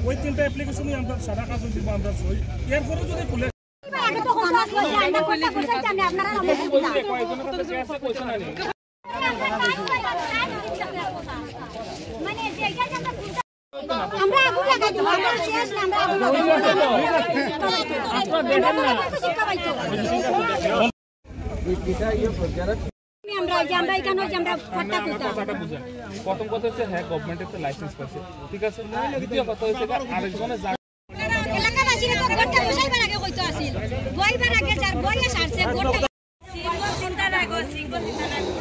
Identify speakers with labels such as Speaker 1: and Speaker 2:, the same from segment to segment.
Speaker 1: ওই তিনটা অ্যাপ্লিকেশনই আমরা সারা কাজ দিব আমরা সই এরপরে যদি পুলিশ
Speaker 2: আমরা আগুন লাগাই দিব আমরা শেষ না আমরা আগুন লাগাই আপনারা দেখেন না শিক্ষা পাইতো আমরা এখানে আমরা ফাটা কুটা
Speaker 1: প্রথম কথা হচ্ছে হ্যাঁ গভর্নমেন্টের তো লাইসেন্স পাচ্ছে ঠিক আছে দ্বিতীয় কথা হচ্ছে আরেকজনের
Speaker 2: এলাকাবাসীরা তো গোটা বসাইবার আগে কইতো আছিল বইবার আগে যার বইয়া সারছে গোটা চিন্তা লাগো সিঙ্গল চিন্তা লাগো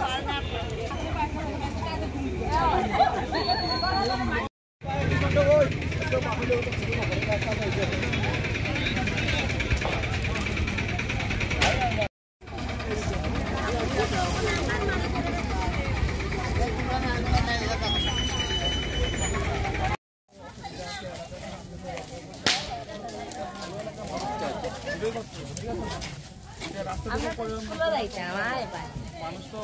Speaker 1: মানুষ তো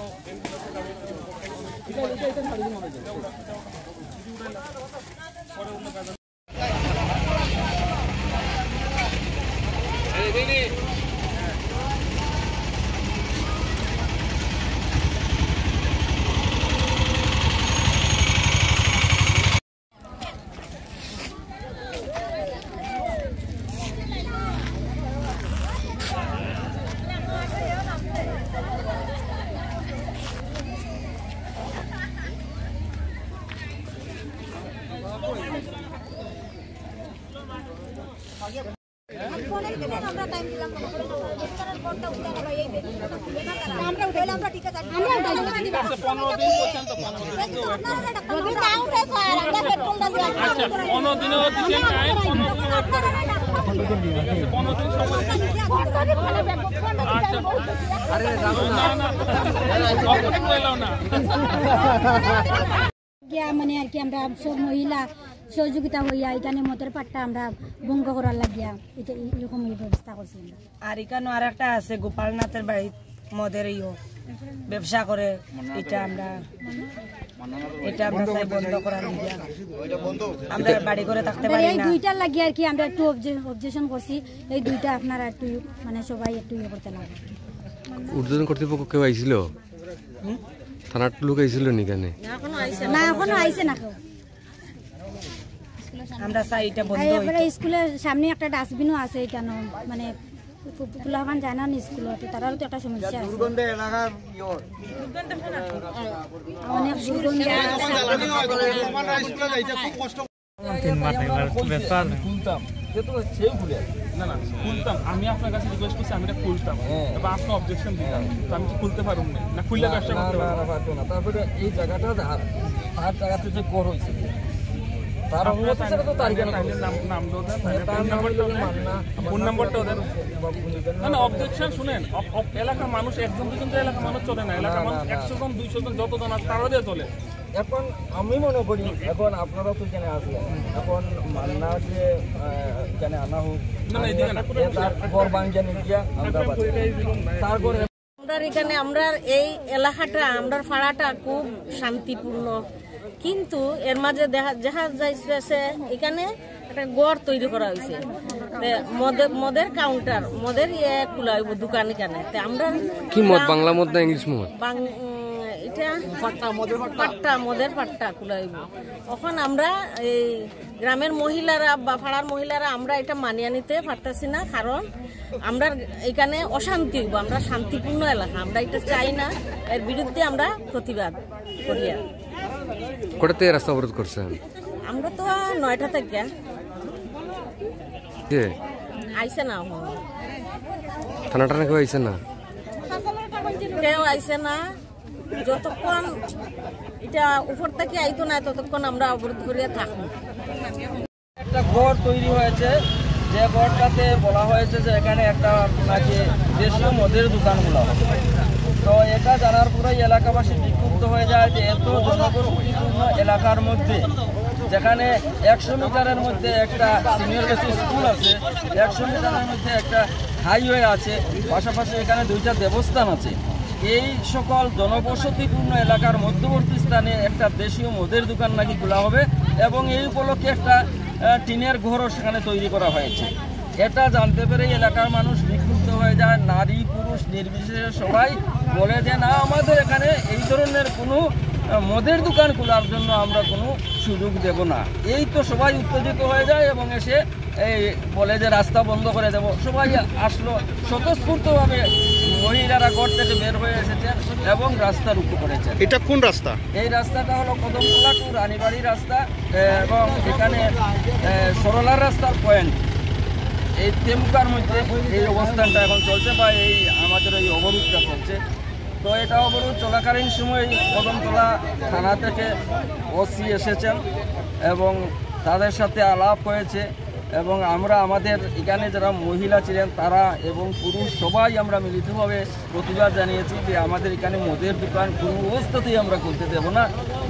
Speaker 2: আমরা টাইম দিলাম কোনটা উঠে না ভাই এই আমরা উঠাইলাম আমরা ঠিক আছে আমরা উঠাইলাম 15 দিন পর্যন্ত 15 দিন না উঠে স্যার আমরা পেট্রোলটা দিয়ে
Speaker 1: আচ্ছা 15 দিনও দিবেন টাইম 15 দিন আচ্ছা আরে না
Speaker 2: গিয়া মানে আর কি আমরা সব মহিলা সহযোগিতা হইয়া এখানে মতের পাট্টা আমরা ভঙ্গ করার লাগিয়া এটা এরকম ব্যবস্থা করছি
Speaker 3: আর এখানে আর একটা আছে গোপালনাথের বাড়ি মদের ব্যবসা করে এটা আমরা চাই বন্ধ করার লাগিয়া আমরা বাড়ি করে থাকতে পারি
Speaker 2: এই
Speaker 3: না
Speaker 2: দুইটার লাগিয়া আর কি আমরা একটু অবজেকশন করছি এই দুইটা আপনারা একটু মানে সবাই একটু ইয়ে করতে লাগে
Speaker 4: ঊর্ধ্বতন কর্তৃপক্ষ কেউ আইছিল থানার লোক আইছিল নি কেন
Speaker 2: না এখনো আইছে না কেউ
Speaker 3: আমরা চাই এটা বন্ধ
Speaker 2: এবারে স্কুলের সামনে একটা ডাস্টবিনও আছে এখানে মানে ফুলাবান যায় না স্কুলে তারাও তো একটা সমস্যা আছে অনেক দুর্গন্ধ
Speaker 1: আমি আপনার কাছে রিকোয়েস্ট করছি আমি এটা খুলতাম এবার আপনি অবজেকশন দিলাম তো আমি খুলতে পারবো না খুললে ব্যবসা করতে পারবো না
Speaker 5: তারপরে এই জায়গাটা আর জায়গাতে যে কর হয়েছে তার অনুমতি ছাড়া তো তার
Speaker 1: নাম ফোন নাম্বারটাও দেন না অবজেকশন শুনেন এলাকার মানুষ একজন দুজন তো এলাকার মানুষ চলে না এলাকার মানুষ 100 জন 200 জন যতজন আছে তারা দিয়ে চলে
Speaker 5: এখন আমি মনে করি এখন আপনারা তো এখানে আসবেন এখন মান্না যে এখানে আনা হোক ঘর বাঙ্গিয়ে নিয়ে তারপরে
Speaker 3: আমরা এখানে আমরা এই এলাকাটা আমরা পাড়াটা খুব শান্তিপূর্ণ কিন্তু এর মাঝে দেখা যাইছে এখানে একটা গড় তৈরি করা হয়েছে মদের কাউন্টার মদের খোলা হইব দোকান এখানে আমরা
Speaker 4: কি মদ বাংলা মদ না ইংলিশ মদ
Speaker 3: এটা মদের পাট্টা খোলা হইব এখন আমরা এই গ্রামের মহিলারা বা পাড়ার মহিলারা আমরা এটা মানিয়ে নিতে পারতেছি না কারণ আমরা এখানে অশান্তি হইব আমরা শান্তিপূর্ণ এলাকা আমরা এটা চাই না এর বিরুদ্ধে আমরা প্রতিবাদ করি
Speaker 4: কোথা থেকে রাস্তা অবরোধ করছেন
Speaker 3: আমরা তো 9টা থেকে আইসে না
Speaker 4: থানাটা কেউ আইসে না
Speaker 3: কেউ আইসে না যতক্ষণ এটা উপর থেকে আইতো না ততক্ষণ আমরা অবরোধ করিয়া থাকবো
Speaker 5: একটা ঘর তৈরি হয়েছে যে ঘরটাতে বলা হয়েছে যে এখানে একটা নাকি দেশীয় মদের দোকানগুলো হবে তো এটা জানার পরেই এলাকাবাসী বিক্ষুব্ধ হয়ে যায় যে এত জনবসতিপূর্ণ এলাকার মধ্যে যেখানে 100 মিটারের মধ্যে একটা সিনিয়র বেসিক স্কুল আছে 100 মিটারের মধ্যে একটা হাইওয়ে আছে পাশাপাশি এখানে 2টা দেবস্থান আছে এই সকল জনবসতিপূর্ণ এলাকার মধ্যবর্তী স্থানে একটা দেশীয় মদের দোকান নাকি খোলা হবে এবং এই উপলক্ষে একটা টিনের ঘরও সেখানে তৈরি করা হয়েছে। এটা জানতে পেরে এলাকার মানুষ বিক্ষুব্ধ হয়ে যায়, নারী পুরুষ নির্বিশেষে সবাই বলে যে না, আমাদের এখানে এই ধরনের কোনো মদের দোকান খোলার জন্য আমরা কোনো সুযোগ দেব না। এই তো সবাই উত্তেজিত হয়ে যায় এবং এসে এই বলে যে রাস্তা বন্ধ করে দেব। সবাই আসলো স্বতঃস্ফূর্তভাবে, মহিলারা ঘর থেকে বের হয়ে এসেছেন এবং রাস্তা রুখে পড়েছেন।
Speaker 6: এটা কোন রাস্তা?
Speaker 5: এই রাস্তাটা হলো কদমতলা টু রানীবাড়ি রাস্তা এবং এখানে সরলার রাস্তার পয়েন্ট। এই তেমুকার মধ্যে এই অবস্থানটা এখন চলছে বা এই আমাদের এই অবরোধটা চলছে। তো এটা অবরোধ চলাকালীন সময় কদমতলা থানা থেকে ওসি এসেছেন এবং তাদের সাথে আলাপ হয়েছে এবং আমরা আমাদের এখানে যারা মহিলা ছিলেন তারা এবং পুরুষ সবাই আমরা মিলিতভাবে প্রতিবাদ জানিয়েছি যে আমাদের এখানে মদের দোকান কোনো অবস্থাতেই আমরা খুলতে দেব না।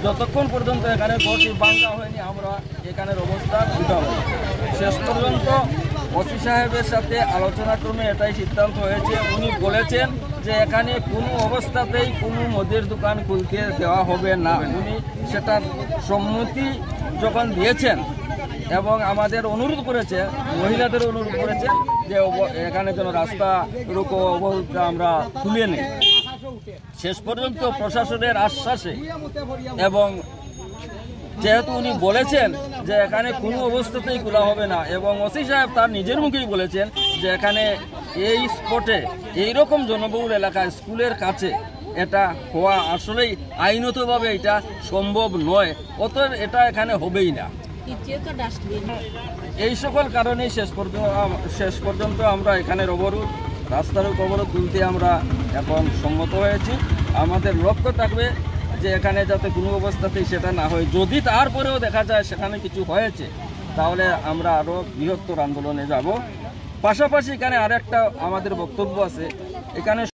Speaker 5: যতক্ষণ পর্যন্ত এখানে ঘরটি ভাঙা হয়নি আমরা এখানের অবস্থান উঠাব। শেষ পর্যন্ত ওসি সাহেবের সাথে আলোচনাক্রমে এটাই সিদ্ধান্ত হয়েছে। উনি বলেছেন যে এখানে কোনো অবস্থাতেই কোনো মদের দোকান খুলতে দেওয়া হবে না। উনি সেটার সম্মতি যখন দিয়েছেন এবং আমাদের অনুরোধ করেছে, মহিলাদের অনুরোধ করেছে যে এখানে যেন রাস্তা রুকো অবরোধটা আমরা তুলে নিই। শেষ পর্যন্ত প্রশাসনের আশ্বাসে এবং যেহেতু উনি বলেছেন যে এখানে কোনো অবস্থাতেই খোলা হবে না এবং ওসি সাহেব তার নিজের মুখেই বলেছেন যে এখানে এই স্পটে এইরকম জনবহুল এলাকা স্কুলের কাছে এটা হওয়া আসলেই আইনতভাবে এটা সম্ভব নয়, অতএব এটা এখানে হবেই না। এই সকল কারণে শেষ পর্যন্ত আমরা এখানের অবরোধ, রাস্তার অবরোধ তুলতে আমরা এখন সম্মত হয়েছি। আমাদের লক্ষ্য থাকবে যে এখানে যাতে কোনো অবস্থাতেই সেটা না হয়। যদি তারপরেও দেখা যায় সেখানে কিছু হয়েছে তাহলে আমরা আরও বৃহত্তর আন্দোলনে যাব। পাশাপাশি এখানে আরেকটা আমাদের বক্তব্য আছে। এখানে